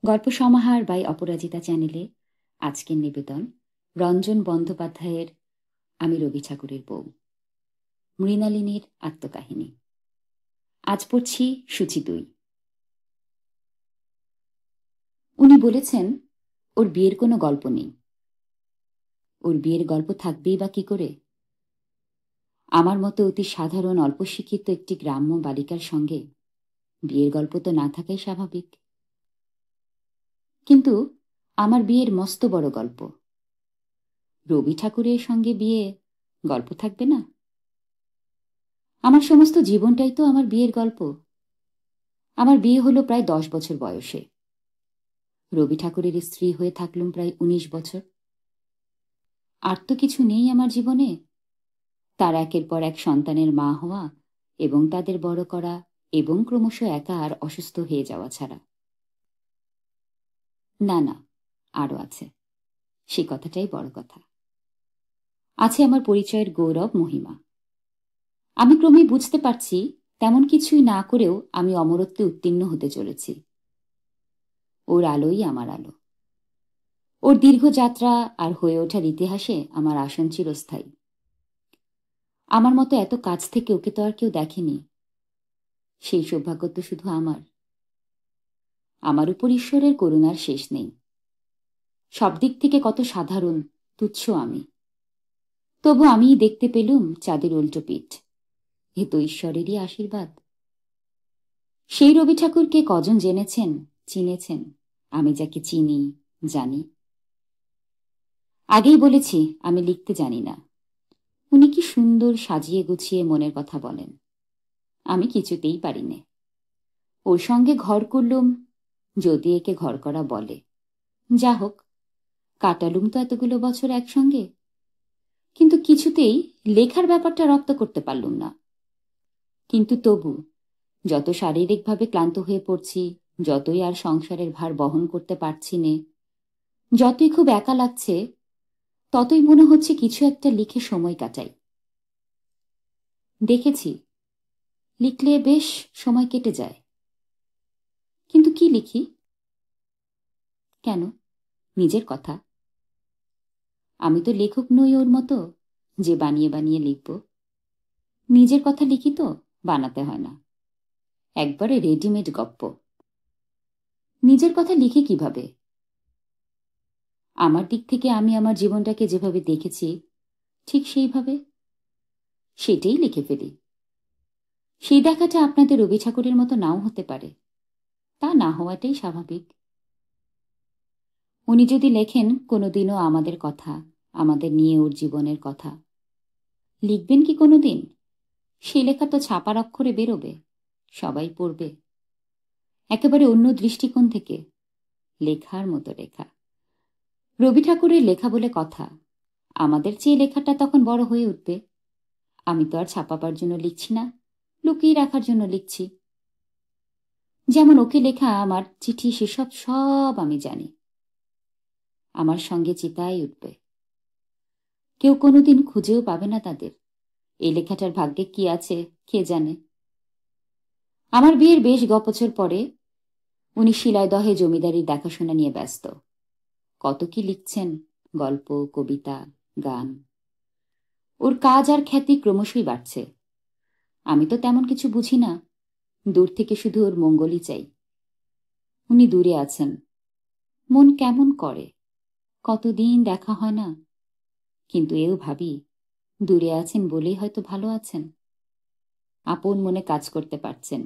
গল্প সমাহার বাই অপরাজিতা চ্যানেলে আজকের নিবেদন রঞ্জন বন্দ্যোপাধ্যায়ের আমি রবি ঠাকুরের বউ, মৃণালিনীর আত্মকাহিনী। আজ পড়ছি সূচি 2। উনি বলেছেন ওর বিয়ের কোনো গল্প নেই। ওর বিয়ের গল্প থাকবেই বা কি করে? আমার মতো অতি সাধারণ অল্প শিক্ষিত একটি গ্রাম্য বালিকার সঙ্গে বিয়ের গল্প তো না থাকাই স্বাভাবিক। কিন্তু আমার বিয়ের মস্ত বড় গল্প। রবি ঠাকুরের সঙ্গে বিয়ে, গল্প থাকবে না? আমার সমস্ত জীবনটাই তো আমার বিয়ের গল্প। আমার বিয়ে হলো প্রায় 10 বছর বয়সে। রবি ঠাকুরের স্ত্রী হয়ে থাকলুম প্রায় 19 বছর। আর তো কিছু নেই আমার জীবনে, তার একের পর এক সন্তানের মা হওয়া এবং তাদের বড় করা এবং ক্রমশ একা আর অসুস্থ হয়ে যাওয়া ছাড়া। না না, আরও আছে। সে কথাটাই বড় কথা। আছে আমার পরিচয়ের গৌরব মহিমা। আমি ক্রমেই বুঝতে পারছি তেমন কিছুই না করেও আমি অমরত্বে উত্তীর্ণ হতে চলেছি। ওর আলোই আমার আলো। ওর দীর্ঘ যাত্রা আর হয়ে ওঠার ইতিহাসে আমার আসন চিরস্থায়ী। আমার মতো এত কাছ থেকে ওকে তো আর কেউ দেখেনি। সেই সৌভাগ্য তো শুধু আমার। আমার উপর ঈশ্বরের করুণার শেষ নেই। সব দিক থেকে কত সাধারণ, তুচ্ছ আমি। তবু আমিই দেখতে পেলুম চাঁদের উল্টো পিঠ। এ তো ঈশ্বরেরই আশীর্বাদ। সেই রবি ঠাকুরকে কজন জেনেছেন, চিনেছেন? আমি যাকে চিনি, জানি। আগেই বলেছি আমি লিখতে জানি না। উনি কি সুন্দর সাজিয়ে গুছিয়ে মনের কথা বলেন। আমি কিছুতেই পারি নে। ওর সঙ্গে ঘর করলুম, যদি একে ঘর করা বলে। যা হোক, কাটালুম তো এতগুলো বছর একসঙ্গে। কিন্তু কিছুতেই লেখার ব্যাপারটা রপ্ত করতে পারলুম না। কিন্তু তবু যত শারীরিকভাবে ক্লান্ত হয়ে পড়ছি, যতই আর সংসারের ভার বহন করতে পারছি নে, যতই খুব একা লাগছে, ততই মনে হচ্ছে কিছু একটা লিখে সময় কাটাই। দেখেছি লিখলে বেশ সময় কেটে যায়। কিন্তু কি লিখি? কেন? নিজের কথা। আমি তো লেখক নই ওর মতো যে বানিয়ে বানিয়ে লিখব। নিজের কথা লিখি তো বানাতে হয় না, একবারে রেডিমেড গপ্প। নিজের কথা লিখি কিভাবে? আমার দিক থেকে আমি আমার জীবনটাকে যেভাবে দেখেছি ঠিক সেইভাবে, সেটাই লিখে ফেলি। সেই দেখাটা আপনাদের রবি ঠাকুরের মতো নাও হতে পারে, তা না হওয়াটাই স্বাভাবিক। উনি যদি লেখেন কোনোদিনও আমাদের কথা, আমাদের নিয়ে ওর জীবনের কথা, লিখবেন কি কোনোদিন? সেই লেখা তো ছাপার অক্ষরে বেরোবে, সবাই পড়বে। একেবারে অন্য দৃষ্টিকোণ থেকে লেখার মতো লেখা। রবি ঠাকুরের লেখা বলে কথা, আমাদের চেয়ে লেখাটা তখন বড় হয়ে উঠবে। আমি তো আর ছাপাবার জন্য লিখছি না, লুকিয়ে রাখার জন্য লিখছি। যেমন ওকে লেখা আমার চিঠি, সেসব সব আমি জানি। আমার সঙ্গে চিতায় উঠবে। কেউ কোনোদিন খুঁজেও পাবে না তাদের। এই লেখাটার ভাগ্যে কি আছে কে জানে। আমার বিয়ের বেশ বছর পরে উনি শিলাইদহে জমিদারির দেখাশোনা নিয়ে ব্যস্ত। কত কি লিখছেন, গল্প, কবিতা, গান। ওর কাজ আর খ্যাতি ক্রমশই বাড়ছে। আমি তো তেমন কিছু বুঝি না, দূর থেকে শুধু ওর মঙ্গলই চাই। উনি দূরে আছেন, মন কেমন করে। কতদিন দেখা হয় না, কিন্তু এও ভাবি দূরে আছেন বলেই হয়তো ভালো আছেন, আপন মনে কাজ করতে পারছেন।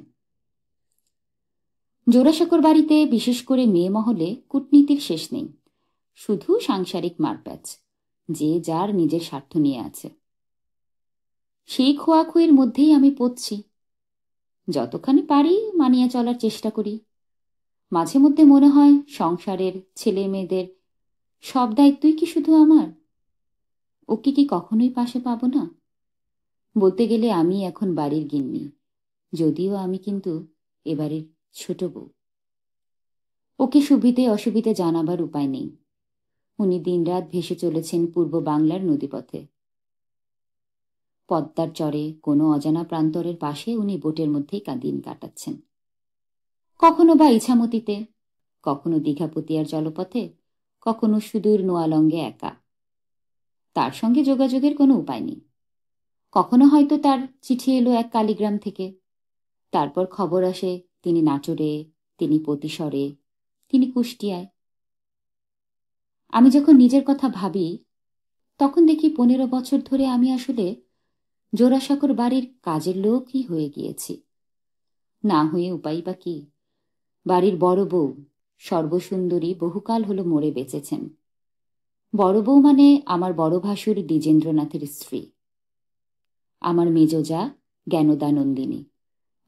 জোড়াসাঁকোর বাড়িতে বিশেষ করে মেয়ে মহলে কূটনীতির শেষ নেই, শুধু সাংসারিক মারপ্যাচ, যে যার নিজের স্বার্থ নিয়ে আছে। সেই খোয়াখুয়ির মধ্যেই আমি পড়ছি। যতখানি পারি মানিয়ে চলার চেষ্টা করি। মাঝে মধ্যে মনে হয় সংসারের, ছেলে মেয়েদের সব দায়িত্বই কি শুধু আমার? ওকে কি কখনোই পাশে পাবো না? বলতে গেলে আমি এখন বাড়ির গিন্নি, যদিও আমি কিন্তু এবারের ছোট বউ। ওকে সুবিধে অসুবিধে জানাবার উপায় নেই। উনি দিনরাত ভেসে চলেছেন পূর্ব বাংলার নদীপথে। পদ্মার চরে কোনো অজানা প্রান্তরের পাশে উনি বোটের মধ্যেই দিন কাটাচ্ছেন। কখনো বা ইছামতিতে, কখনো দীঘাপতিয়ার জলপথে, কখনো সুদূর নোয়ালঙ্গে একা। তার সঙ্গে যোগাযোগের কোনো উপায় নেই। কখনো হয়তো তার চিঠি এলো এক কালীগ্রাম থেকে, তারপর খবর আসে তিনি নাটোরে, তিনি পতিশরে, তিনি কুষ্টিয়ায়। আমি যখন নিজের কথা ভাবি তখন দেখি 15 বছর ধরে আমি আসলে জোড়াসাঁকোর বাড়ির কাজের লোকই হয়ে গিয়েছি। না হয়ে উপায় বা কি? বাড়ির বড় বউ সর্বসুন্দরী বহুকাল হলো মরে বেঁচেছেন। বড় বউ মানে আমার বড় ভাসুর দ্বিজেন্দ্রনাথের স্ত্রী। আমার মেজজা জ্ঞানদানন্দিনী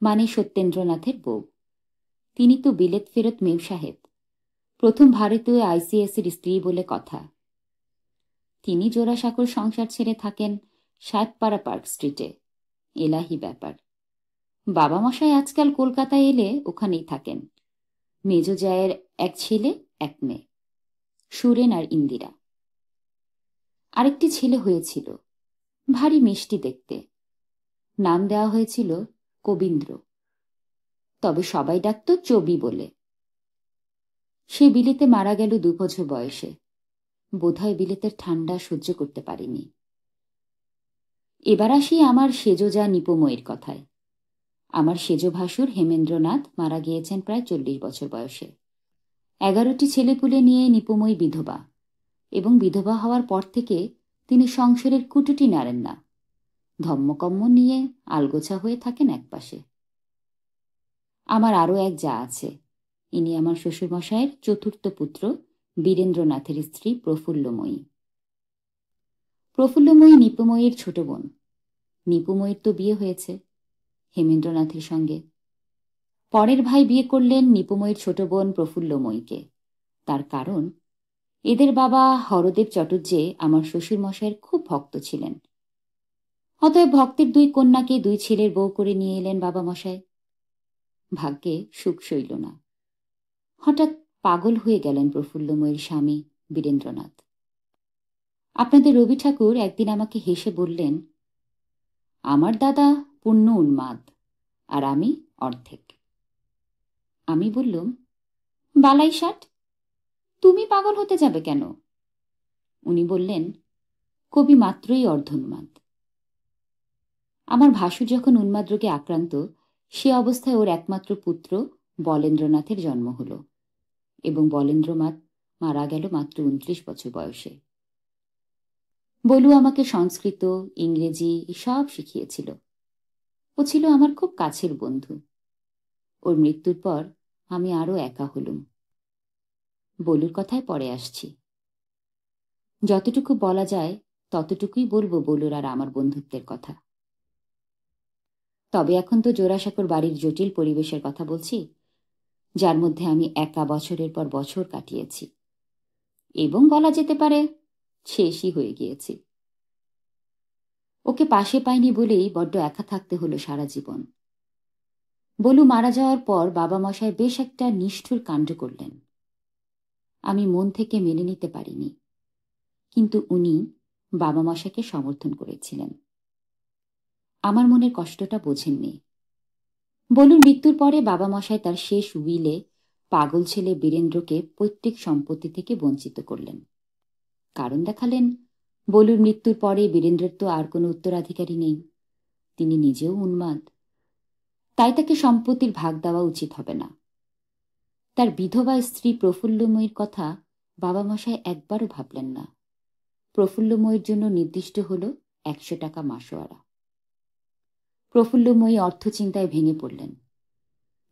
মানে সত্যেন্দ্রনাথের বউ। তিনি তো বিলেত ফেরত মেম সাহেব, প্রথম ভারতীয় আইসিএসের স্ত্রী বলে কথা। তিনি জোড়াসাঁকোর সংসার ছেড়ে থাকেন সাতপাড়া পার্ক স্ট্রিটে। এলাহি ব্যাপার। বাবা মশাই আজকাল কলকাতায় এলে ওখানেই থাকেন। মেজজায়ের এক ছেলে, এক মেয়ে, সুরেন আর ইন্দিরা। আরেকটি ছেলে হয়েছিল, ভারী মিষ্টি দেখতে। নাম দেওয়া হয়েছিল কবীন্দ্র, তবে সবাই ডাকত চবি বলে। সে বিলেতে মারা গেল 2 বছর বয়সে। বোধহয় বিলেতের ঠান্ডা সহ্য করতে পারিনি। এবার আসি আমার সেজজা নিপময়ীর কথায়। আমার সেজ ভাসুর হেমেন্দ্রনাথ মারা গিয়েছেন প্রায় 40 বছর বয়সে। 11টি ছেলেপুলে নিয়ে নিপময়ী বিধবা, এবং বিধবা হওয়ার পর থেকে তিনি সংসারের কুটুটি নাড়েন না। ধম্মকম্ম নিয়ে আলগোছা হয়ে থাকেন একপাশে। আমার আরও এক যা আছে। ইনি আমার শ্বশুরমশায়ের 4র্থ পুত্র বীরেন্দ্রনাথের স্ত্রী প্রফুল্লময়ী। প্রফুল্লময়ী নিপময়ীর ছোট বোন। নিপুময়ীর তো বিয়ে হয়েছে হেমেন্দ্রনাথের সঙ্গে। পরের ভাই বিয়ে করলেন নিপুময়ীর ছোট বোন প্রফুল্লময়ীকে। তার কারণ, এদের বাবা হরদেব চট্টোপাধ্যায় আমার শ্বশুরমশায়ের খুব ভক্ত ছিলেন। অতএব ভক্তের 2 কন্যাকে 2 ছেলের বউ করে নিয়ে এলেন বাবা মশাই। ভাগ্যে সুখ সইল না। হঠাৎ পাগল হয়ে গেলেন প্রফুল্লময়ীর স্বামী বীরেন্দ্রনাথ। আপনাদের রবি ঠাকুর একদিন আমাকে হেসে বললেন, আমার দাদা পূর্ণ উন্মাদ আর আমি অর্ধেক। আমি বললুম, বালাই ষাট, তুমি পাগল হতে যাবে কেন? উনি বললেন, কবি মাত্রই অর্ধোন্মাদ। আমার ভাসুর যখন উন্মাদ রোগে আক্রান্ত, সে অবস্থায় ওর একমাত্র পুত্র বলেন্দ্রনাথের জন্ম হল, এবং বলেন্দ্রনাথ মারা গেল মাত্র 29 বছর বয়সে। বলু আমাকে সংস্কৃত, ইংরেজি সব শিখিয়েছিল। ও ছিল আমার খুব কাছের বন্ধু। ওর মৃত্যুর পর আমি আরও একা হলুম। বলুর কথায় পরে আসছি। যতটুকু বলা যায় ততটুকুই বলবো বলুর আর আমার বন্ধুত্বের কথা। তবে এখন তো জোড়াসাঁকোর বাড়ির জটিল পরিবেশের কথা বলছি, যার মধ্যে আমি একা বছরের পর বছর কাটিয়েছি, এবং বলা যেতে পারে শেষই হয়ে গিয়েছি। ওকে পাশে পাইনি বলেই বড্ড একা থাকতে হলো সারা জীবন। বলু মারা যাওয়ার পর বাবা মশাই বেশ একটা নিষ্ঠুর কাণ্ড করলেন। আমি মন থেকে মেনে নিতে পারিনি, কিন্তু উনি বাবা মশাইকে সমর্থন করেছিলেন। আমার মনের কষ্টটা বোঝেননি। বলুন মৃত্যুর পরে বাবা মশাই তার শেষ উইলে পাগল ছেলে বীরেন্দ্রকে পৈতৃক সম্পত্তি থেকে বঞ্চিত করলেন। কারণ দেখালেন, বলুর মৃত্যুর পরে বীরেন্দ্রের তো আর কোনো উত্তরাধিকারী নেই, তিনি নিজেও উন্মাদ, তাই তাকে সম্পত্তির ভাগ দেওয়া উচিত হবে না। তার বিধবা স্ত্রী প্রফুল্লময়ীর কথা বাবা মশাই একবারও ভাবলেন না। প্রফুল্লময়ীর জন্য নির্দিষ্ট হল 100 টাকা মাসোয়ারা। প্রফুল্লময়ী অর্থচিন্তায় ভেঙে পড়লেন।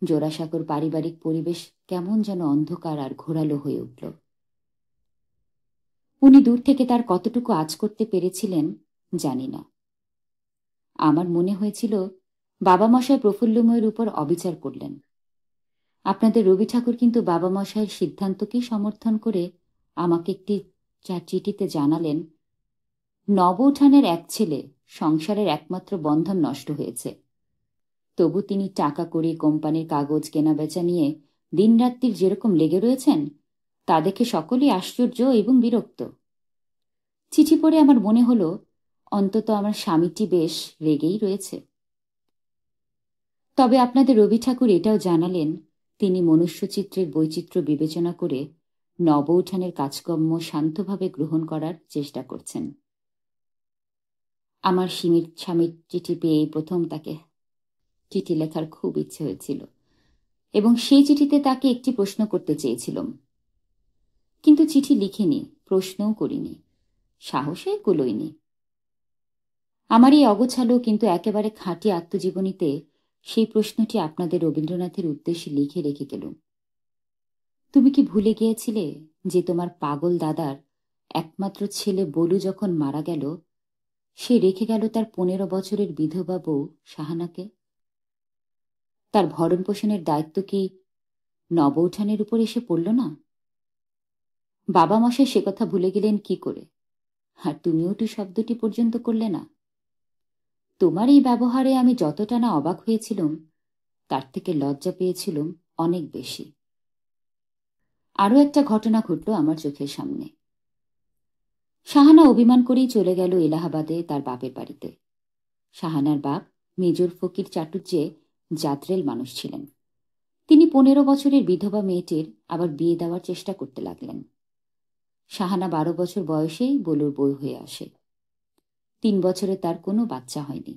জোড়াসাঁকোর পারিবারিক পরিবেশ কেমন যেন অন্ধকার আর ঘোরালো হয়ে উঠল। উনি দূর থেকে তার কতটুকু আঁচ করতে পেরেছিলেন জানি না। আমার মনে হয়েছিল বাবা মশাই প্রফুল্লময়ের উপর অবিচার করলেন। আপনাদের রবি ঠাকুর কিন্তু বাবা মশাইয়ের সিদ্ধান্তকেই সমর্থন করে আমাকে একটি চিঠিতে জানালেন, নব উঠানের এক ছেলে সংসারের একমাত্র বন্ধন নষ্ট হয়েছে, তবু তিনি টাকা কড়ি, কোম্পানির কাগজ কেনাবেচা নিয়ে দিনরাত্রির যেরকম লেগে রয়েছেন তা দেখে সকলেই আশ্চর্য এবং বিরক্ত। চিঠি পড়ে আমার মনে হলো অন্তত আমার স্বামীটি বেশ রেগেই রয়েছে। তবে আপনাদের রবি ঠাকুর এটাও জানালেন, তিনি মনুষ্যচিত্রের বৈচিত্র্য বিবেচনা করে নব উঠানের কাজকর্ম শান্তভাবে গ্রহণ করার চেষ্টা করছেন। আমার স্বামীর চিঠি পেয়ে প্রথম তাকে চিঠি লেখার খুব ইচ্ছে হয়েছিল এবং সেই চিঠিতে তাকে একটি প্রশ্ন করতে চেয়েছিলাম, কিন্তু চিঠি লিখিনি, প্রশ্নও করিনি, সাহসে কুলোইনি। আমার এই অগোছালো কিন্তু একেবারে খাঁটি আত্মজীবনীতে সেই প্রশ্নটি আপনাদের রবীন্দ্রনাথের উদ্দেশ্যে লিখে রেখে গেলুম। তুমি কি ভুলে গিয়েছিলে যে তোমার পাগল দাদার একমাত্র ছেলে বলু যখন মারা গেল, সে রেখে গেল তার 15 বছরের বিধবা বউ সাহানাকে? তার ভরণ পোষণের দায়িত্ব কি নব উঠানের উপর এসে পড়ল না? বাবা মশাই সে কথা ভুলে গেলেন কি করে? আর তুমিও তো শব্দটি পর্যন্ত করলে না। তোমার এই ব্যবহারে আমি যতটা না অবাক হয়েছিলাম, তার থেকে লজ্জা পেয়েছিলাম অনেক বেশি। আরও একটা ঘটনা ঘটল আমার চোখের সামনে। সাহানা অভিমান করেই চলে গেল এলাহাবাদে তার বাপের বাড়িতে। সাহানার বাপ মেজর ফকির চাটুর্যে জাতরেল মানুষ ছিলেন। তিনি 15 বছরের বিধবা মেয়েটির আবার বিয়ে দেওয়ার চেষ্টা করতে লাগলেন। সাহানা 12 বছর বয়সেই বলুর বউ হয়ে আসে। 3 বছরে তার কোনো বাচ্চা হয়নি।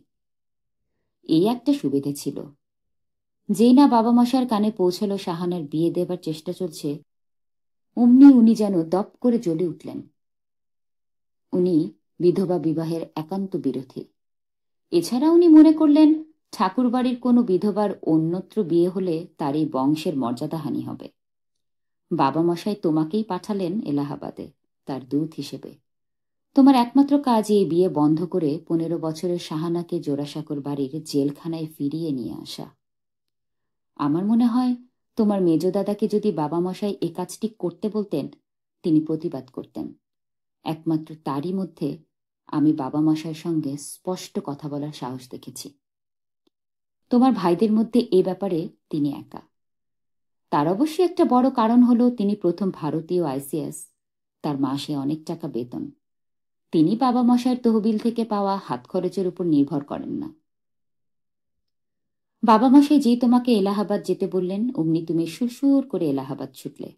এই একটা সুবিধে ছিল, যেই না বাবা মশার কানে পৌঁছালো সাহানার বিয়ে দেবার চেষ্টা চলছে, অমনি উনি যেন দপ করে জ্বলে উঠলেন। উনি বিধবা বিবাহের একান্ত বিরোধী। এছাড়া উনি মনে করলেন ঠাকুরবাড়ির কোনো বিধবার অন্যত্র বিয়ে হলে তার এই বংশের মর্যাদাহানি হবে। বাবা মশাই তোমাকেই পাঠালেন এলাহাবাদে তার দূত হিসেবে। তোমার একমাত্র কাজ এই বিয়ে বন্ধ করে 15 বছরের সাহানাকে জোড়াসাঁকোর বাড়ির জেলখানায় ফিরিয়ে নিয়ে আসা। আমার মনে হয় তোমার মেজ দাদাকে যদি বাবা মশাই এ কাজটি করতে বলতেন, তিনি প্রতিবাদ করতেন। একমাত্র তারই মধ্যে আমি বাবা মশাইয়ের সঙ্গে স্পষ্ট কথা বলার সাহস দেখেছি। তোমার ভাইদের মধ্যে এ ব্যাপারে তিনি একা। তার অবশ্যই একটা বড় কারণ হলো তিনি প্রথম ভারতীয় আইসিএস, তার মাসে অনেক টাকা বেতন। তিনি বাবা মশাইয়ের তহবিল থেকে পাওয়া হাত খরচের উপর নির্ভর করেন না। বাবা মশাই যেই তোমাকে এলাহাবাদ যেতে বললেন, অমনি তুমি সুরসুর করে এলাহাবাদ ছুটলে।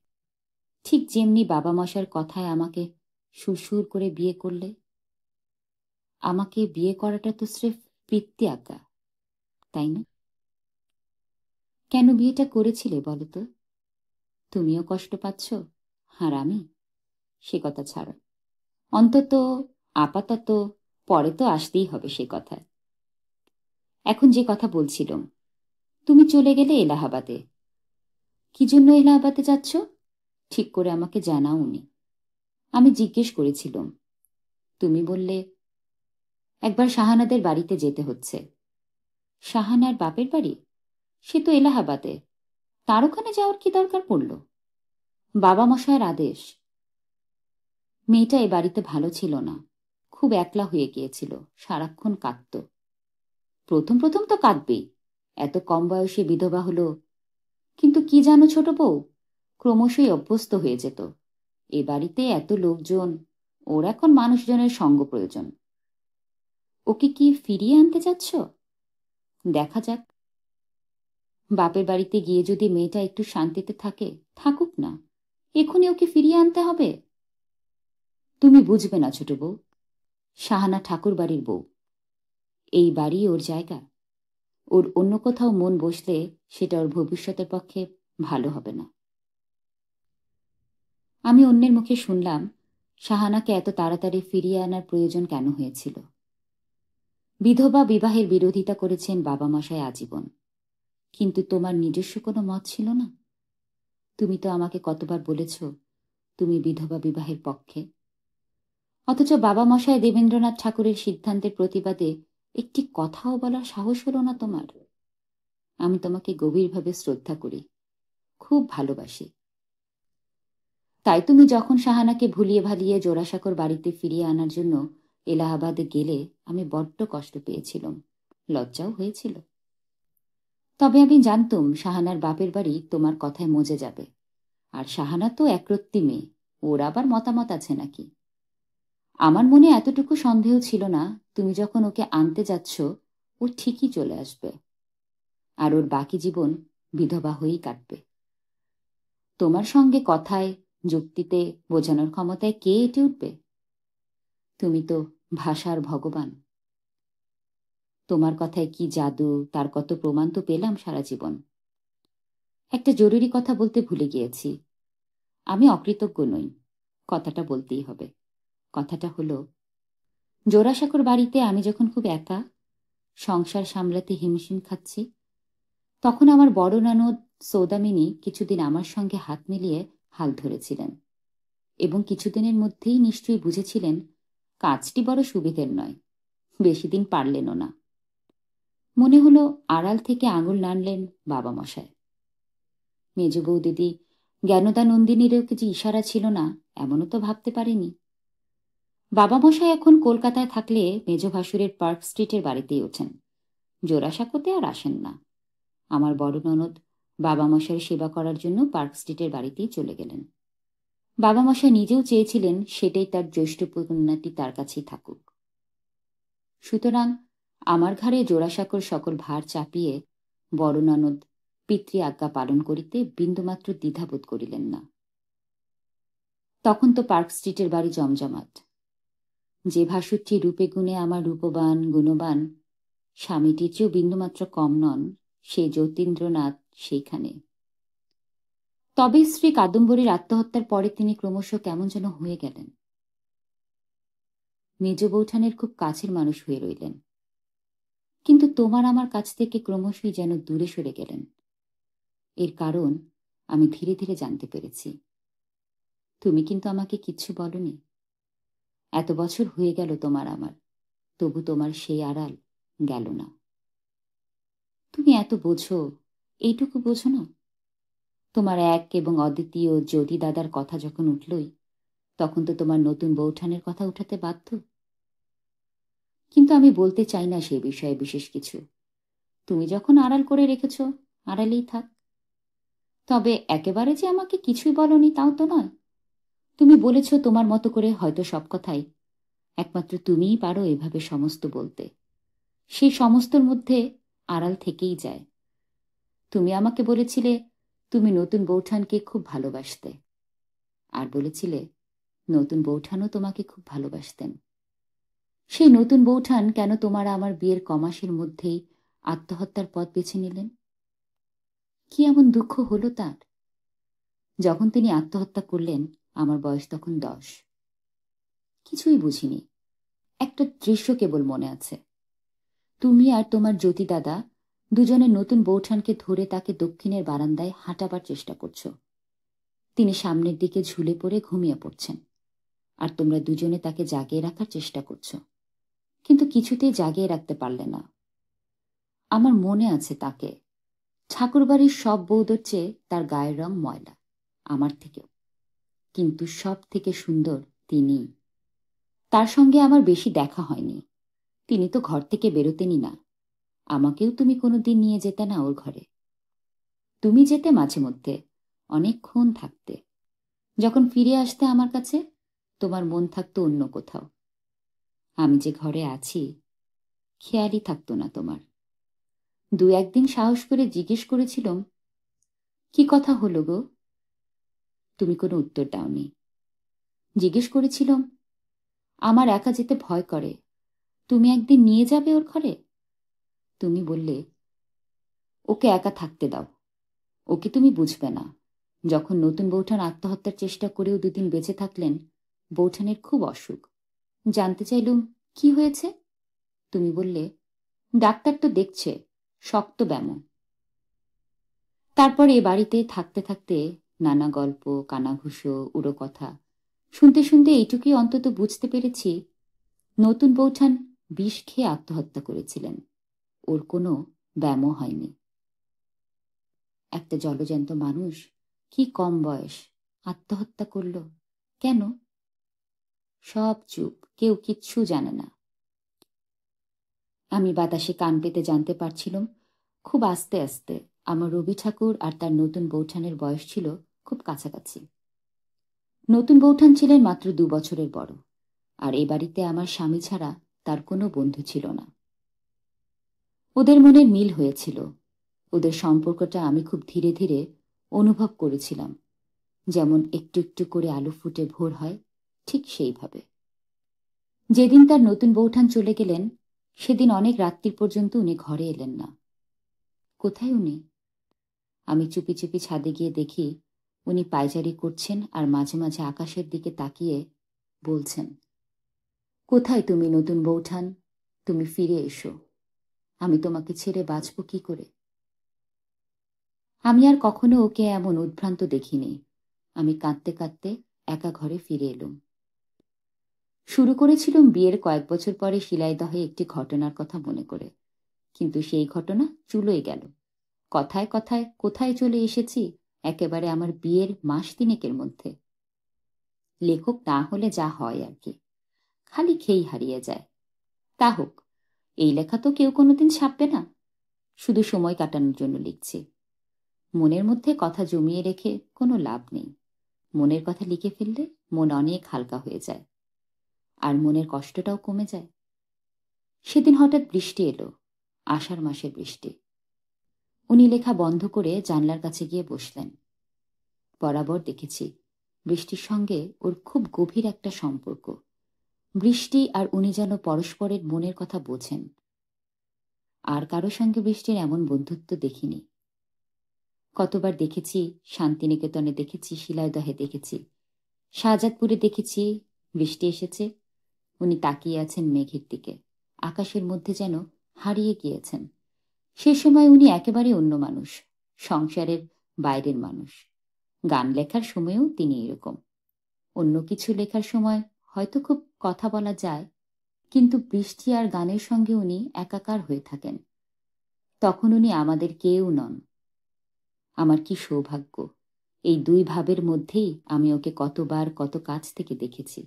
ঠিক যেমনি বাবা মশাইয়ের কথায় আমাকে সুরসুর করে বিয়ে করলে। আমাকে বিয়ে করাটা তো স্রেফ বৃত্তি আঁকা, তাই না? কেন বিয়েটা করেছিলে বলো তো? তুমিও কষ্ট পাচ্ছ, আর আমি? সে কথা ছাড়ো, অন্তত আপাতত, পরে তো আসতেই হবে সে কথা। এখন যে কথা বলছিলাম, তুমি চলে গেলে এলাহাবাদে। কি জন্য এলাহাবাদে যাচ্ছ ঠিক করে আমাকে জানাওনি। আমি জিজ্ঞেস করেছিলাম, তুমি বললে একবার সাহানাদের বাড়িতে যেতে হচ্ছে। সাহানার বাপের বাড়ি? সে তো এলাহাবাদে, তার ওখানে যাওয়ার কি দরকার পড়ল? বাবা মশায়ের আদেশ। মেয়েটা এ বাড়িতে ভালো ছিল না, খুব একলা হয়ে গিয়েছিল, সারাক্ষণ কাঁদত। প্রথম প্রথম তো কাঁদবেই, এত কম বয়সে বিধবা হলো। কিন্তু কি জানো ছোট বউ, ক্রমশই অভ্যস্ত হয়ে যেত। এ বাড়িতে এত লোকজন, ওর এখন মানুষজনের সঙ্গ প্রয়োজন। ওকে কি ফিরিয়ে আনতে চাচ্ছ? দেখা যাক। বাপের বাড়িতে গিয়ে যদি মেয়েটা একটু শান্তিতে থাকে, থাকুক না। এখনই ওকে ফিরিয়ে আনতে হবে? তুমি বুঝবে না ছোট বউ। সাহানা ঠাকুর বাড়ির বউ, এই বাড়ি ওর জায়গা। ওর অন্য কোথাও মন বসলে সেটা ওর ভবিষ্যতের পক্ষে ভালো হবে না। আমি অন্যের মুখে শুনলাম সাহানাকে এত তাড়াতাড়ি ফিরিয়ে আনার প্রয়োজন কেন হয়েছিল। বিধবা বিবাহের বিরোধিতা করেছেন বাবা মশাই আজীবন, কিন্তু তোমার নিজস্ব কোনো মত ছিল না। তুমি তো আমাকে কতবার বলেছ তুমি বিধবা বিবাহের পক্ষে, অথচ বাবা মশাই দেবেন্দ্রনাথ ঠাকুরের সিদ্ধান্তের প্রতিবাদে একটি কথাও বলার সাহস হলো না তোমার। আমি তোমাকে গভীরভাবে শ্রদ্ধা করি, খুব ভালোবাসি। তাই তুমি যখন সাহানাকে ভুলিয়ে ভালিয়ে জোড়াসাঁকোর বাড়িতে ফিরিয়ে আনার জন্য এলাহাবাদে গেলে, আমি বড্ড কষ্ট পেয়েছিলাম, লজ্জাও হয়েছিল। তবে আমি জানতুম সাহানার বাপের বাড়ি তোমার কথায় মজে যাবে। আর সাহানা তো একরত্তি মেয়ে, ওর আবার মতামত আছে নাকি। আমার মনে এতটুকু সন্দেহ ছিল না, তুমি যখন ওকে আনতে যাচ্ছ ও ঠিকই চলে আসবে, আর ওর বাকি জীবন বিধবা হয়েই কাটবে। তোমার সঙ্গে কথায়, যুক্তিতে, বোঝানোর ক্ষমতায় কে এঁটে উঠবে? তুমি তো ভাষার ভগবান। তোমার কথায় কি জাদু, তার কত প্রমাণ তো পেলাম সারা জীবন। একটা জরুরি কথা বলতে ভুলে গিয়েছি। আমি অকৃতজ্ঞ নই, কথাটা বলতেই হবে। কথাটা হলো, জোড়াসাঁকোর বাড়িতে আমি যখন খুব একা, সংসার সামলাতে হিমশিম খাচ্ছি, তখন আমার বড় ননদ সৌদামিনী কিছুদিন আমার সঙ্গে হাত মিলিয়ে হাল ধরেছিলেন, এবং কিছুদিনের মধ্যেই নিশ্চয়ই বুঝেছিলেন কাজটি বড় সুবিধের নয়। বেশি দিন পারলেনও না। মনে হলো আড়াল থেকে আঙুল নাড়লেন বাবা মশায়। মেজ বৌদিদি জ্ঞানদা নন্দিনীরও কিছু ইশারা ছিল না, এমনও তো ভাবতে পারিনি। বাবা মশাই এখন কলকাতায় থাকলে মেজ ভাসুরের পার্ক স্ট্রিটের বাড়িতেই ওঠেন, জোড়াসাঁকোতে আর আসেন না। আমার বড় ননদ বাবা মশাইয়ের সেবা করার জন্য পার্ক স্ট্রিটের বাড়িতেই চলে গেলেন। বাবা মশাই নিজেও চেয়েছিলেন সেটাই তার জ্যৈষ্ঠ কন্যাটি তার কাছেই থাকুক। সুতরাং আমার ঘাড়ে জোড়াসাঁকোর সকল ভার চাপিয়ে বড় ননদ পিতৃ আজ্ঞা পালন করিতে বিন্দুমাত্র দ্বিধাবোধ করিলেন না। তখন তো পার্ক স্ট্রিটের বাড়ি জমজমাট। যে ভাসুরটি রূপে গুণে আমার রূপবান গুণবান, স্বামীটির চেয়েও বিন্দুমাত্র কম নন, সেই যতীন্দ্রনাথ সেইখানে। তবে স্ত্রী কাদম্বরীর আত্মহত্যার পরে তিনি ক্রমশ কেমন যেন হয়ে গেলেন। মেজ বৌঠানের খুব কাছের মানুষ হয়ে রইলেন, কিন্তু তোমার আমার কাছ থেকে ক্রমশই যেন দূরে সরে গেলেন। এর কারণ আমি ধীরে ধীরে জানতে পেরেছি। তুমি কিন্তু আমাকে কিচ্ছু বলনি। এত বছর হয়ে গেল তোমার আমার, তবু তোমার সেই আড়াল গেল না। তুমি এত বোঝো, এইটুকু বোঝো না? তোমার এক এবং অদ্বিতীয় জ্যোতি দাদার কথা যখন উঠলই, তখন তো তোমার নতুন বৌঠানের কথা উঠাতে বাধ্য। কিন্তু আমি বলতে চাই না সে বিষয়ে বিশেষ কিছু। তুমি যখন আড়াল করে রেখেছ, আড়ালেই থাক। তবে একেবারে যে আমাকে কিছুই বলনি তাও তো নয়। তুমি বলেছ তোমার মতো করে হয়তো সব কথাই। একমাত্র তুমিই পারো এভাবে সমস্ত বলতে। সেই সমস্তর মধ্যে আড়াল থেকেই যায়। তুমি আমাকে বলেছিলে তুমি নতুন বৌঠানকে খুব ভালোবাসতে, আর বলেছিলে নতুন বৌঠানও তোমাকে খুব ভালোবাসতেন। সেই নতুন বৌঠান কেন তোমার আমার বিয়ের কমাসের মধ্যেই আত্মহত্যার পথ বেছে নিলেন? কি এমন দুঃখ হলো তার? যখন তিনি আত্মহত্যা করলেন আমার বয়স তখন 10। কিছুই বুঝিনি। একটা দৃশ্য কেবল মনে আছে। তুমি আর তোমার জ্যোতি দাদা দুজনে নতুন বৌঠানকে ধরে তাকে দক্ষিণের বারান্দায় হাঁটাবার চেষ্টা করছো। তিনি সামনের দিকে ঝুলে পড়ে ঘুমিয়ে পড়ছেন, আর তোমরা দুজনে তাকে জাগিয়ে রাখার চেষ্টা করছো, কিন্তু কিছুতেই জাগিয়ে রাখতে পারলে না। আমার মনে আছে তাকে। ঠাকুরবাড়ির সব বৌদের চেয়ে তার গায়ের রং ময়লা, আমার থেকেও। কিন্তু সব থেকে সুন্দর তিনি। তার সঙ্গে আমার বেশি দেখা হয়নি। তিনি তো ঘর থেকে বেরোতেনই না। আমাকেও তুমি কোনোদিন নিয়ে যেতে না ওর ঘরে। তুমি যেতে মাঝে মধ্যে, অনেকক্ষণ থাকতে। যখন ফিরে আসতে আমার কাছে, তোমার মন থাকতো অন্য কোথাও। আমি যে ঘরে আছি খেয়ালই থাকতো না তোমার। দু একদিন সাহস করে জিজ্ঞেস করেছিলাম, কি কথা হলো গো? তুমি কোনো উত্তর দাওনি। জিজ্ঞেস করেছিলাম, আমার একা যেতে ভয় করে, তুমি একদিন নিয়ে যাবে ওর ঘরে? তুমি বললে, ওকে একা থাকতে দাও, ওকে তুমি বুঝবে না। যখন নতুন বৌঠান আত্মহত্যার চেষ্টা করেও দুদিন বেঁচে থাকলেন, বৌঠানের খুব অসুখ। জানতে চাইলুম কি হয়েছে? তুমি বললে, ডাক্তার তো দেখছে, শক্ত ব্যামো। তারপর এ বাড়িতে থাকতে থাকতে নানা গল্প, কানাঘুষো, উড়ো কথা শুনতে শুনতে এইটুকুই অন্তত বুঝতে পেরেছি, নতুন বৌঠান বিষ খেয়ে আত্মহত্যা করেছিলেন। ওর কোনো ব্যামো হয়নি। একটা জলজ্যান্ত মানুষ, কি কম বয়স, আত্মহত্যা করল কেন? সব চুপ, কেউ কিচ্ছু জানে না। আমি বাতাসে কান পেতে জানতে পারছিলাম, খুব আস্তে আস্তে আমার রবি ঠাকুর আর তার নতুন বৌঠানের বয়স ছিল খুব কাছাকাছি। নতুন বৌঠান ছিলেন মাত্র 2 বছরের বড়, আর এ বাড়িতে আমার স্বামী ছাড়া তার কোনো বন্ধু ছিল না। ওদের মনের মিল হয়েছিল। ওদের সম্পর্কটা আমি খুব ধীরে ধীরে অনুভব করেছিলাম। যেমন একটু একটু করে আলু ফুটে ভোর হয়, ঠিক সেইভাবে। যেদিন তার নতুন বৌঠান চলে গেলেন, সেদিন অনেক রাত্রি পর্যন্ত উনি ঘরে এলেন না। কোথায় উনি? আমি চুপি চুপি ছাদে গিয়ে দেখি উনি পায়চারি করছেন আর মাঝে মাঝে আকাশের দিকে তাকিয়ে বলছেন, কোথায় তুমি নতুন বৌঠান? তুমি ফিরে এসো, আমি তোমাকে ছেড়ে বাঁচব কি করে? আমি আর কখনো ওকে এমন উদ্ভ্রান্ত দেখিনি। আমি কাঁদতে কাঁদতে একা ঘরে ফিরে এলুম। শুরু করেছিলুম বিয়ের কয়েক বছর পরে শিলাইদহে একটি ঘটনার কথা মনে করে, কিন্তু সেই ঘটনা চুলোয় গেল। কথায় কথায় কোথায় চলে এসেছি একেবারে আমার বিয়ের মাস তিনেকের মধ্যে। লেখক না হলে যা হয় আর কি, খালি খেই হারিয়ে যায়। তা হোক, এই লেখা তো কেউ কোনোদিন ছাপবে না, শুধু সময় কাটানোর জন্য লিখছি। মনের মধ্যে কথা জমিয়ে রেখে কোনো লাভ নেই। মনের কথা লিখে ফেললে মন অনেক হালকা হয়ে যায়, আর মনের কষ্টটাও কমে যায়। সেদিন হঠাৎ বৃষ্টি এলো, আষাঢ় মাসের বৃষ্টি। উনি লেখা বন্ধ করে জানলার কাছে গিয়ে বসলেন। বরাবর দেখেছি বৃষ্টির সঙ্গে ওর খুব গভীর একটা সম্পর্ক। বৃষ্টি আর উনি যেন পরস্পরের মনের কথা বোঝেন। আর কারো সঙ্গে বৃষ্টির এমন বন্ধুত্ব দেখিনি। কতবার দেখেছি, শান্তিনিকেতনে দেখেছি, শিলাইদহে দেখেছি, শাহজাদপুরে দেখেছি। বৃষ্টি এসেছে, উনি তাকিয়ে আছেন মেঘের দিকে, আকাশের মধ্যে যেন হারিয়ে গিয়েছেন। সে সময় উনি একেবারে অন্য মানুষ, সংসারের বাইরের মানুষ। গান লেখার সময়ও তিনি এরকম। অন্য কিছু লেখার সময় হয়তো খুব কথা বলা যায়, কিন্তু বৃষ্টি আর গানের সঙ্গে উনি একাকার হয়ে থাকেন। তখন উনি আমাদের কেউ নন। আমার কি সৌভাগ্য, এই দুই ভাবের মধ্যেই আমি ওকে কতবার কত কাছ থেকে দেখেছি।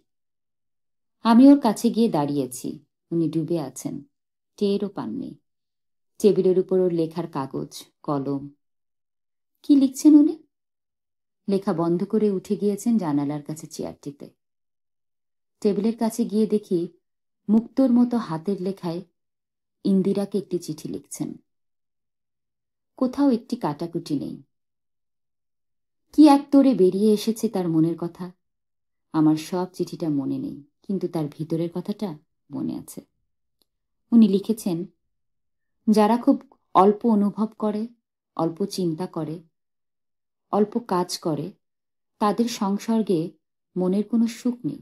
আমি ওর কাছে গিয়ে দাঁড়িয়েছি, উনি ডুবে আছেন, টেরও পাননি। টেবিলের উপর ওর লেখার কাগজ, কলম। কি লিখছেন উনি? লেখা বন্ধ করে উঠে গিয়েছেন জানালার কাছে চেয়ারটিতে। টেবিলের কাছে গিয়ে দেখি মুক্তোর মতো হাতের লেখায় ইন্দিরাকে একটি চিঠি লিখছেন। কোথাও একটি কাটাকুটি নেই। কি এক তোড়ে বেরিয়ে এসেছে তার মনের কথা। আমার সব চিঠিটা মনে নেই, কিন্তু তার ভিতরের কথাটা মনে আছে। উনি লিখেছেন, যারা খুব অল্প অনুভব করে, অল্প চিন্তা করে, অল্প কাজ করে, তাদের সংসর্গে মনের কোনো সুখ নেই।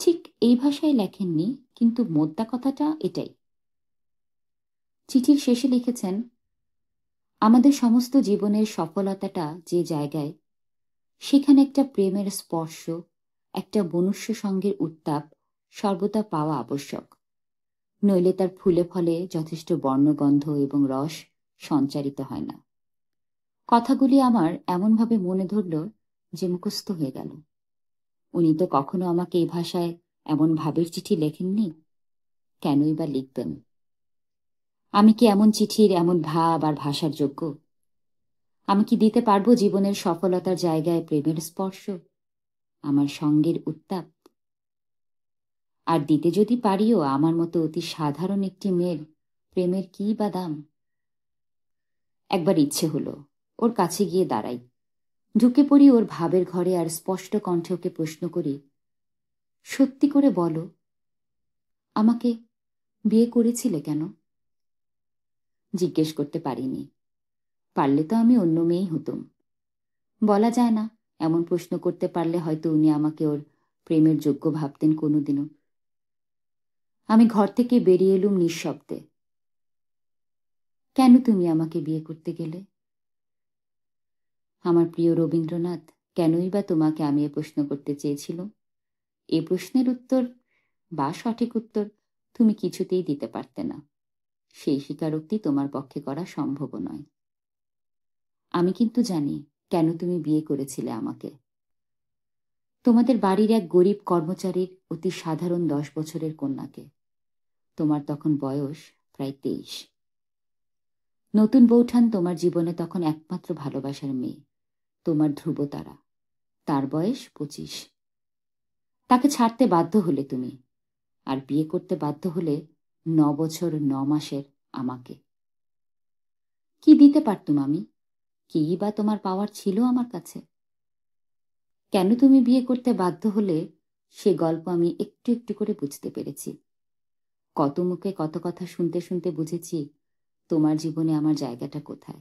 ঠিক এই ভাষায় লেখেননি, কিন্তু মোদ্দা কথাটা এটাই। চিঠির শেষে লিখেছেন, আমাদের সমস্ত জীবনের সফলতাটা যে জায়গায়, সেখানে একটা প্রেমের স্পর্শ, একটা মনুষ্য সঙ্গের উত্তাপ সর্বদা পাওয়া আবশ্যক। নইলে তার ফুলে ফলে যথেষ্ট বর্ণগন্ধ এবং রস সঞ্চারিত হয় না। কথাগুলি আমার এমনভাবে মনে ধরল যে মুখস্থ হয়ে গেল। উনি তো কখনো আমাকে এই ভাষায় এমন ভাবের চিঠি লেখেননি, কেনই বা লিখবেন? আমি কি এমন চিঠির এমন ভাব আর ভাষার যোগ্য? আমি কি দিতে পারবো জীবনের সফলতার জায়গায় প্রেমের স্পর্শ, আমার সঙ্গের উত্তাপ? আর দিতে যদি পারিও আমার মতো অতি সাধারণ একটি মেয়ের প্রেমের কি বা দাম? একবার ইচ্ছে হলো ওর কাছে গিয়ে দাঁড়াই, ঢুকে পড়ি ওর ভাবের ঘরে, আর স্পষ্ট কণ্ঠে ওকে প্রশ্ন করি, সত্যি করে বলো, আমাকে বিয়ে করেছিলে কেন? জিজ্ঞেস করতে পারিনি, পারলে তো আমি অন্য মেয়েই হতুম। বলা যায় না, এমন প্রশ্ন করতে পারলে হয়তো উনি আমাকে ওর প্রেমের যোগ্য ভাবতেন কোনোদিনও। আমি ঘর থেকে বেরিয়ে এলুম নিঃশব্দে। কেন তুমি আমাকে বিয়ে করতে গেলে? আমার প্রিয় রবীন্দ্রনাথ, কেনই বা তোমাকে আমি এ প্রশ্ন করতে চেয়েছিল? এ প্রশ্নের উত্তর বা সঠিক উত্তর তুমি কিছুতেই দিতে পারতে না। সেই স্বীকারোক্তি তোমার পক্ষে করা সম্ভব নয়। আমি কিন্তু জানি কেন তুমি বিয়ে করেছিলে আমাকে। তোমাদের বাড়ির এক গরিব কর্মচারীর অতি সাধারণ 10 বছরের কন্যাকে। তোমার তখন বয়স প্রায় 23। নতুন বৌঠান তোমার জীবনে তখন একমাত্র ভালোবাসার মেয়ে, তোমার ধ্রুবতারা। তার বয়স 25। তাকে ছাড়তে বাধ্য হলে তুমি, আর বিয়ে করতে বাধ্য হলে 9 বছর 9 মাসের আমাকে। কি দিতে পারতুম আমি? কি বা তোমার পাওয়ার ছিল আমার কাছে? কেন তুমি বিয়ে করতে বাধ্য হলে সে গল্প আমি একটু একটু করে বুঝতে পেরেছি। কত মুখে কত কথা শুনতে শুনতে বুঝেছি তোমার জীবনে আমার জায়গাটা কোথায়।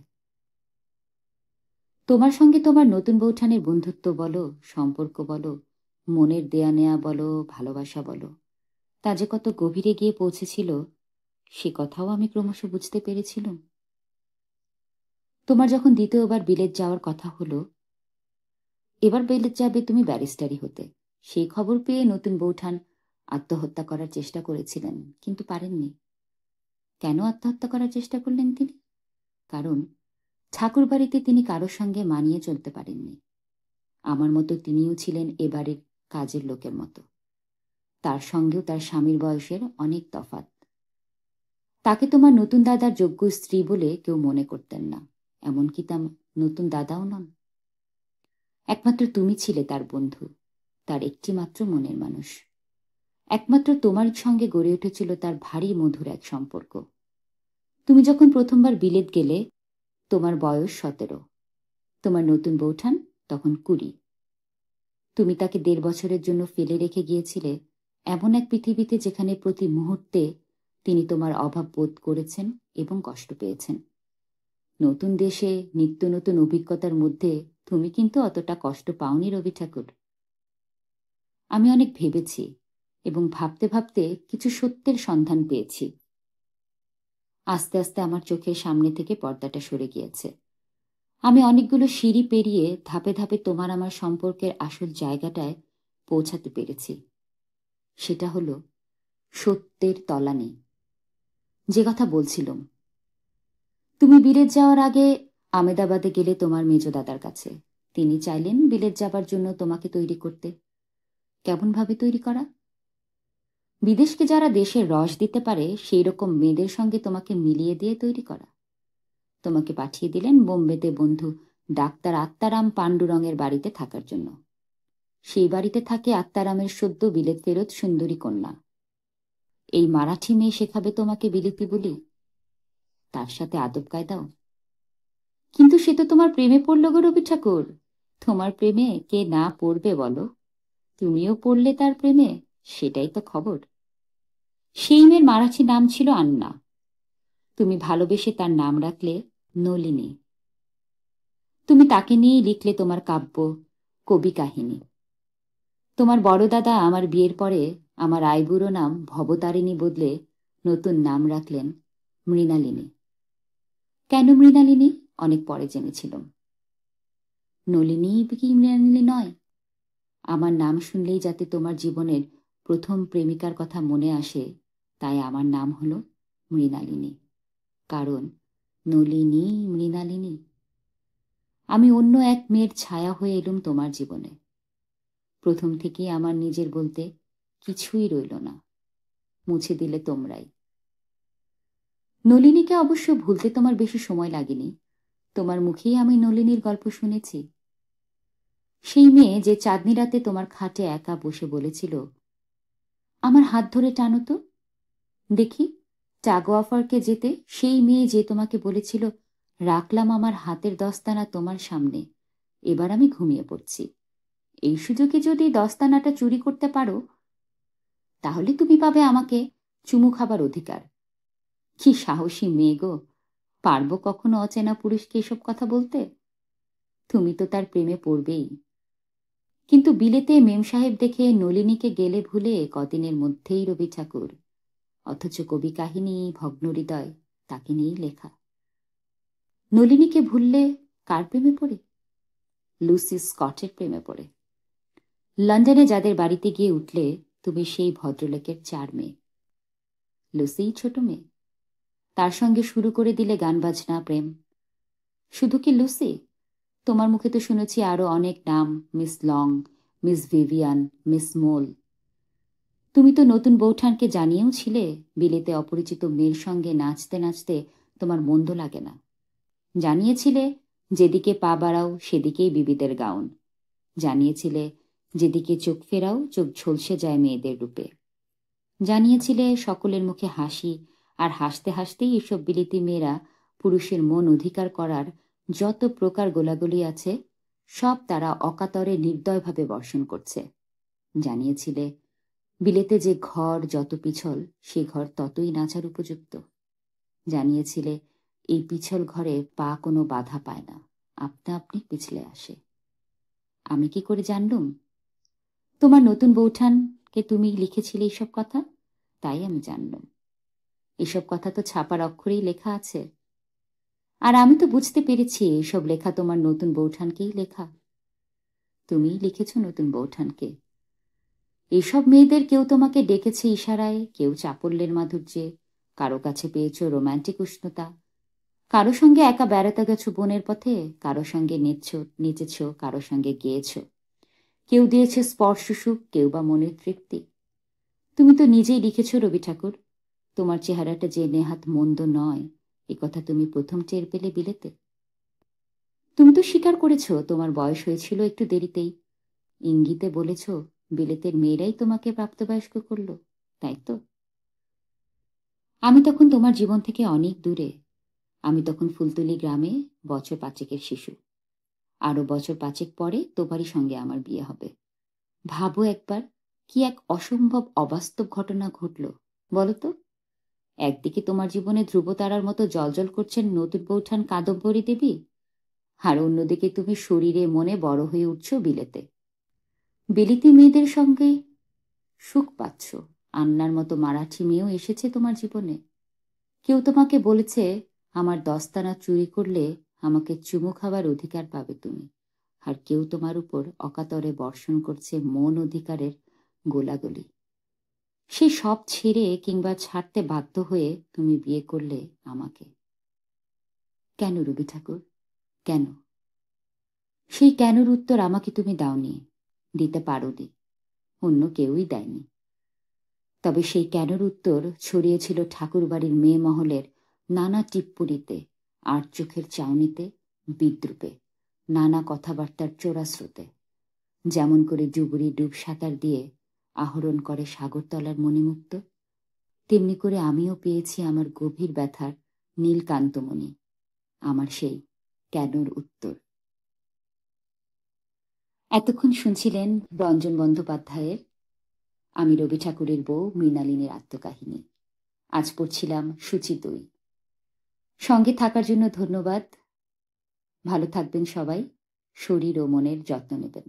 তোমার সঙ্গে তোমার নতুন বৌঠানের বন্ধুত্ব বলো, সম্পর্ক বলো, মনের দেয়া নেয়া বলো, ভালোবাসা বলো, তা যে কত গভীরে গিয়ে পৌঁছেছিল সে কথাও আমি ক্রমশ বুঝতে পেরেছিলাম। তোমার যখন দ্বিতীয়বার বিলেত যাওয়ার কথা হলো, এবার বিলেত যাবে তুমি ব্যারিস্টারি হতে, সেই খবর পেয়ে নতুন বৌঠান আত্মহত্যা করার চেষ্টা করেছিলেন, কিন্তু পারেননি। কেন আত্মহত্যা করার চেষ্টা করলেন তিনি? কারণ ঠাকুরবাড়িতে তিনি কারোর সঙ্গে মানিয়ে চলতে পারেননি। আমার মতো তিনিও ছিলেন এবারের কাজের লোকের মতো। তার সঙ্গেও তার স্বামীর বয়সের অনেক তফাৎ। তাকে তোমার নতুন দাদার যোগ্য স্ত্রী বলে কেউ মনে করতেন না, এমনকি তার নতুন দাদাও নন। একমাত্র তুমি ছিলে তার বন্ধু, তার একটি মাত্র মনের মানুষ। একমাত্র তোমার সঙ্গে গড়ে উঠেছিল তার ভারী মধুর এক সম্পর্ক। তুমি যখন প্রথমবার বিলেত গেলে তোমার বয়স 17, তোমার নতুন বৌঠান তখন 20। তুমি তাকে 1.5 বছরের জন্য ফেলে রেখে গিয়েছিলে এমন এক পৃথিবীতে যেখানে প্রতি মুহূর্তে তিনি তোমার অভাব বোধ করেছেন এবং কষ্ট পেয়েছেন। নতুন দেশে নিত্য নতুন অভিজ্ঞতার মধ্যে তুমি কিন্তু অতটা কষ্ট পাওনি রবি ঠাকুর। আমি অনেক ভেবেছি এবং ভাবতে ভাবতে কিছু সত্যের সন্ধান পেয়েছি। আস্তে আস্তে আমার চোখের সামনে থেকে পর্দাটা সরে গিয়েছে। আমি অনেকগুলো সিঁড়ি পেরিয়ে ধাপে ধাপে তোমার আমার সম্পর্কের আসল জায়গাটায় পৌঁছাতে পেরেছি। সেটা হলো সত্যের তলানি। যে কথা বলছিলাম, তুমি বিলেত যাওয়ার আগে আমেদাবাদে গেলে তোমার মেজ দাদার কাছে। তিনি চাইলেন বিলেত যাবার জন্য তোমাকে তৈরি করতে। কেমনভাবে তৈরি করা? বিদেশকে যারা দেশের রস দিতে পারে সেই রকম মেয়েদের সঙ্গে তোমাকে মিলিয়ে দিয়ে তৈরি করা। তোমাকে পাঠিয়ে দিলেন বোম্বেতে বন্ধু ডাক্তার আত্মারাম পাণ্ডুরঙের বাড়িতে থাকার জন্য। সেই বাড়িতে থাকে আত্মারামের সদ্য বিলেত ফেরত সুন্দরী কন্যা। এই মারাঠি মেয়ে শেখাবে তোমাকে বিলিতি বলি, তার সাথে আদব কায়দাও। কিন্তু সে তো তোমার প্রেমে পড়ল গো রবি ঠাকুর। তোমার প্রেমে কে না পড়বে বলো? তুমিও পড়লে তার প্রেমে, সেটাই তো খবর। সেই মেয়ের মারাঠি নাম ছিল আন্না। তুমি ভালোবেসে তার নাম রাখলে নলিনী। তুমি তাকে নিয়েই লিখলে তোমার কাব্য, কবি কাহিনী। তোমার বড় দাদা আমার বিয়ের পরে আমার আইবুড়ো নাম ভবতারিণী বদলে নতুন নাম রাখলেন মৃণালিনী। কেন মৃণালিনী অনেক পরে জেনেছিলাম। নলিনী কি মৃণালিনী নয়? আমার নাম শুনলেই যাতে তোমার জীবনের প্রথম প্রেমিকার কথা মনে আসে, তাই আমার নাম হলো মৃণালিনী। কারণ নলিনী মৃণালিনী। আমি অন্য এক মেয়ের ছায়া হয়ে এলুম তোমার জীবনে। প্রথম থেকেই আমার নিজের বলতে কিছুই রইল না, মুছে দিলে তোমরাই। নলিনীকে অবশ্য ভুলতে তোমার বেশি সময় লাগেনি। তোমার মুখেই আমি নলিনীর গল্প শুনেছি। সেই মেয়ে যে চাঁদনি রাতে তোমার খাটে একা বসে বলেছিল, আমার হাত ধরে টানো তো দেখি টাগোয়াফারকে যেতে। সেই মেয়ে যে তোমাকে বলেছিল, রাখলাম আমার হাতের দস্তানা তোমার সামনে, এবার আমি ঘুমিয়ে পড়ছি। এই সুযোগে যদি দস্তানাটা চুরি করতে পারো তাহলে তুমি পাবে আমাকে চুমু খাবার অধিকার। কি সাহসী মেয়ে গো! পারবো কখনো অচেনা পুরুষকে এসব কথা বলতে? তুমি তো তার প্রেমে পড়বেই। কিন্তু বিলেতে মেম সাহেব দেখে নলিনীকে গেলে ভুলে কদিনের মধ্যেই রবি ঠাকুর। অথচ কবি কাহিনী ভগ্ন হৃদয় তাকে নিয়েই লেখা। নলিনীকে ভুললে কার প্রেমে পড়ে? লুসি স্কটের প্রেমে পড়ে। লন্ডনে যাদের বাড়িতে গিয়ে উঠলে তুমি সেই ভদ্রলোকের 4 মেয়ে। লুসিই ছোট মেয়ে, তার সঙ্গে শুরু করে দিলে গান বাজনা প্রেম। শুধু কি লুসি? তোমার মুখে তো শুনেছি আরো অনেক নাম, Miss Long, Miss Vivian, Miss Mol. তুমি তো নতুন বৌঠানকে জানিয়েও ছিলে বিলেতে অপরিচিত মেয়ের সঙ্গে নাচতে নাচতে তোমার মন্দ লাগে না। জানিয়েছিলে যেদিকে পা বাড়াও সেদিকেই বিবিদের গাউন। জানিয়েছিলে যেদিকে চোখ ফেরাও চোখ ঝলসে যায় মেয়েদের রূপে। জানিয়েছিলে সকলের মুখে হাসি, আর হাসতে হাসতেই এসব বিলিতি মেয়েরা পুরুষের মন অধিকার করার যত প্রকার গোলাগুলি আছে সব তারা অকাতরে নির্দয়ভাবে বর্ষণ করছে। জানিয়েছিলে বিলেতে যে ঘর যত পিছল সে ঘর ততই নাচার উপযুক্ত। জানিয়েছিলে এই পিছল ঘরে পা কোনো বাধা পায় না, আপনা আপনি পিছলে আসে। আমি কি করে জানলুম? তোমার নতুন বৌঠানকে তুমি লিখেছিলে এইসব কথা, তাই আমি জানলাম। এসব কথা তো ছাপার অক্ষরেই লেখা আছে। আর আমি তো বুঝতে পেরেছি এসব লেখা তোমার নতুন বৌঠানকেই লেখা। তুমিই লিখেছ নতুন বৌঠানকে। এসব মেয়েদের কেউ তোমাকে ডেকেছে ইশারায়, কেউ চাপল্যের মাধুর্যে, কারো কাছে পেয়েছ রোম্যান্টিক উষ্ণতা, কারো সঙ্গে একা বেড়াতে গেছো বনের পথে, কারো সঙ্গে নেচেছ, কারো সঙ্গে গেয়েছ। কেউ দিয়েছে স্পর্শ সুখ, কেউ বা মনের তৃপ্তি। তুমি তো নিজেই লিখেছ রবি ঠাকুর, তোমার চেহারাটা যে নেহাত মন্দ নয় এ কথা তুমি প্রথম টের পেলে বিলেতে। তুমি তো স্বীকার করেছ তোমার বয়স হয়েছিল একটু দেরিতেই। ইঙ্গিতে বলেছ বিলেতের মেয়েরাই তোমাকে প্রাপ্তবয়স্ক করল, তাই তো? আমি তখন তোমার জীবন থেকে অনেক দূরে। আমি তখন ফুলতলি গ্রামে বছর পাঁচেকের শিশু। আরো বছর পাঁচেক পরে তোমারই সঙ্গে আমার বিয়ে হবে। ভাবো একবার, কি এক অসম্ভব অবাস্তব ঘটনা ঘটল বলো তো। একদিকে তোমার জীবনে ধ্রুবতারার মতো জলজল করছেন নতুন বৌঠান কাদম্বরী দেবী, আর অন্যদিকে তুমি শরীরে মনে বড় হয়ে উঠছ বিলেতে। বিলিতি মেয়েদের সঙ্গে সুখ পাচ্ছ, আন্নার মতো মারাঠি মেয়েও এসেছে তোমার জীবনে। কেউ তোমাকে বলেছে আমার দস্তানা চুরি করলে আমাকে চুমু খাবার অধিকার পাবে তুমি, আর কেউ তোমার উপর অকাতরে বর্ষণ করছে মন অধিকারের গোলাগুলি। সে সব ছেড়ে কিংবা ছাড়তে বাধ্য হয়ে তুমি বিয়ে করলে আমাকে। কেন রবি ঠাকুর, কেন? সেই কেনর উত্তর আমাকে তুমি দাওনি, দিতে পারোনি, অন্য কেউই দেয়নি। তবে সেই কেনর উত্তর ছড়িয়েছিল ঠাকুর বাড়ির মেয়ে মহলের নানা টিপ্পনিতে, আর চোখের চাউনিতে, বিদ্রুপে, নানা কথাবার্তার চোরা স্রোতে। যেমন করে ডুবুরি ডুব সাঁতার দিয়ে আহরণ করে সাগরতলার মণিমুক্ত, তেমনি করে আমিও পেয়েছি আমার গভীর ব্যথার নীলকান্তমণি, আমার সেই কেনর উত্তর। এতক্ষণ শুনছিলেন রঞ্জন বন্দ্যোপাধ্যায়ের আমি রবি ঠাকুরের বউ মৃণালিনীর আত্মকাহিনী। আজ পড়ছিলাম সুচিতই। সঙ্গে থাকার জন্য ধন্যবাদ। ভালো থাকবেন সবাই, শরীর ও মনের যত্ন নেবেন।